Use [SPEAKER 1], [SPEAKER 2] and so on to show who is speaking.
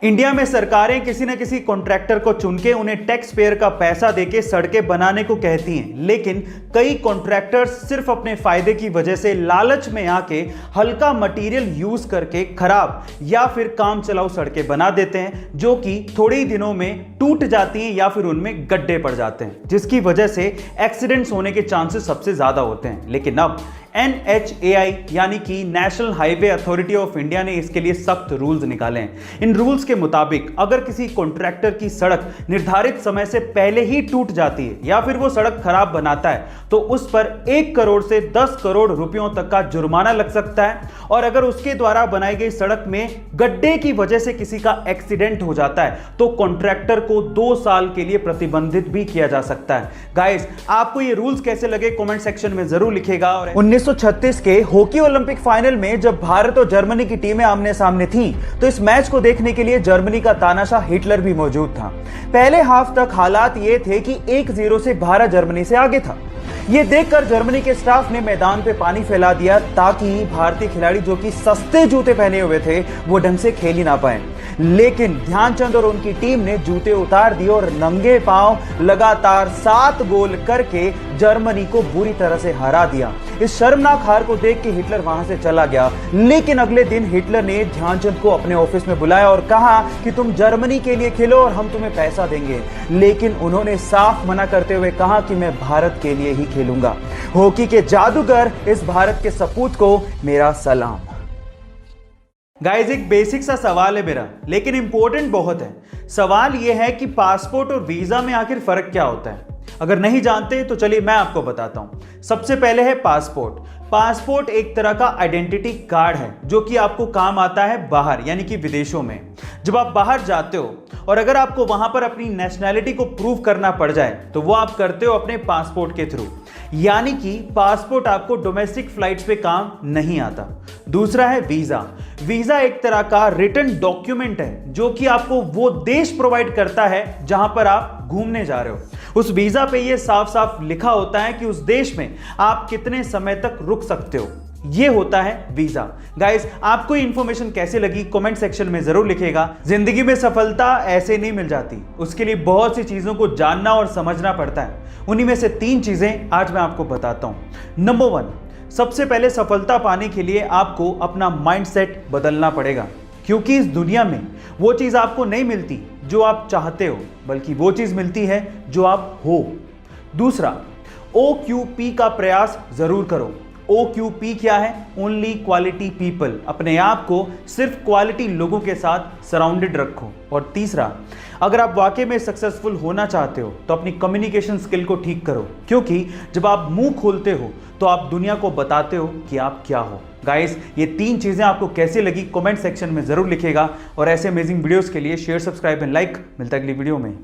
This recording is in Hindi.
[SPEAKER 1] इंडिया में सरकारें किसी न किसी कॉन्ट्रैक्टर को चुन के उन्हें टैक्स पेयर का पैसा देके सड़कें बनाने को कहती हैं, लेकिन कई कॉन्ट्रैक्टर्स सिर्फ अपने फायदे की वजह से लालच में आके हल्का मटेरियल यूज करके खराब या फिर काम चलाऊ सड़कें बना देते हैं, जो कि थोड़े ही दिनों में टूट जाती हैं या फिर उनमें गड्ढे पड़ जाते हैं, जिसकी वजह से एक्सीडेंट्स होने के चांसेस सबसे ज्यादा होते हैं। लेकिन अब NHAI यानी कि national highway authority of India ने इसके लिए सख्त रूल्स निकाले हैं। इन रूल्स के मुताबिक अगर किसी कॉन्ट्रैक्टर की सड़क निर्धारित समय से पहले ही टूट जाती है या फिर वो सड़क खराब बनाता है तो उस पर 1 करोड़ से 10 करोड़ रुपयों तक का जुर्माना लग सकता है, और अगर उसके द्वारा बनाई गई सड़क में गड्ढे की वजह से किसी का एक्सीडेंट हो जाता है तो कॉन्ट्रैक्टर को 2 साल के लिए प्रतिबंधित भी किया जा सकता है। गाइस, आपको ये रूल्स कैसे लगे कमेंट सेक्शन में जरूर लिखिएगा। और 1936 के हॉकी ओलंपिक फाइनल में जब भारत और जर्मनी की टीमें आमने सामने थीं, तो इस मैच को देखने के लिए जर्मनी का तानाशाह हिटलर भी मौजूद था। पहले हाफ तक हालात ये थे कि 1-0 से भारत जर्मनी से आगे था। ये देखकर जर्मनी के स्टाफ ने मैदान पे पानी फैला दिया ताकि भारतीय खिलाड़ी जो कि सस्ते जूते पहने हुए थे वो ढंग से खेल ही ना पाए। लेकिन ध्यानचंद और उनकी टीम ने जूते उतार दिए और नंगे पांव लगातार 7 गोल करके जर्मनी को बुरी तरह से हरा दिया। इस शर्मनाक हार को देख के हिटलर वहां से चला गया, लेकिन अगले दिन हिटलर ने ध्यानचंद को अपने ऑफिस में बुलाया और कहा कि तुम जर्मनी के लिए खेलो और हम तुम्हें पैसा देंगे। लेकिन उन्होंने साफ मना करते हुए कहा कि मैं भारत के लिए ही खेलूंगा। हॉकी के जादूगर इस भारत के सपूत को मेरा सलाम। गाइस, एक बेसिक सा सवाल है मेरा, लेकिन इंपॉर्टेंट बहुत है। सवाल यह है कि पासपोर्ट और वीजा में आखिर फर्क क्या होता है? अगर नहीं जानते तो चलिए मैं आपको बताता हूं। सबसे पहले है पासपोर्ट। पासपोर्ट एक तरह का आइडेंटिटी कार्ड है जो कि आपको काम आता है बाहर, यानी कि विदेशों में। जब आप बाहर जाते हो और अगर आपको वहां पर अपनी नेशनैलिटी को प्रूव करना पड़ जाए तो वो आप करते हो अपने पासपोर्ट के थ्रू, यानी कि पासपोर्ट आपको डोमेस्टिक फ्लाइट्स पे काम नहीं आता। दूसरा है वीजा। वीजा एक तरह का रिटन डॉक्यूमेंट है जो कि आपको वो देश प्रोवाइड करता है जहां पर आप घूमने जा रहे हो। उस वीजा पे ये साफ साफ लिखा होता है कि उस देश में आप कितने समय तक रुक सकते हो। ये होता है वीजा। गाइस, आपको इंफॉर्मेशन कैसे लगी कमेंट सेक्शन में जरूर लिखिएगा। जिंदगी में सफलता ऐसे नहीं मिल जाती, उसके लिए बहुत सी चीजों को जानना और समझना पड़ता है। उन्हीं में से 3 चीजें आज मैं आपको बताता हूं। नंबर 1, सबसे पहले सफलता पाने के लिए आपको अपना माइंडसेट बदलना पड़ेगा, क्योंकि इस दुनिया में वो चीज आपको नहीं मिलती जो आप चाहते हो, बल्कि वो चीज मिलती है जो आप हो। दूसरा, OQP का प्रयास जरूर करो। OQP क्या है? Only quality people. अपने आप को सिर्फ क्वालिटी लोगों के साथ सराउंडेड रखो। और तीसरा, अगर आप वाकई में सक्सेसफुल होना चाहते हो तो अपनी कम्युनिकेशन स्किल को ठीक करो, क्योंकि जब आप मुंह खोलते हो तो आप दुनिया को बताते हो कि आप क्या हो। गाइस, ये 3 चीजें आपको कैसे लगी कमेंट सेक्शन में जरूर लिखिएगा, और ऐसे अमेजिंग वीडियोस के लिए शेयर, सब्सक्राइब एंड लाइक। मिलता है अगली वीडियो में।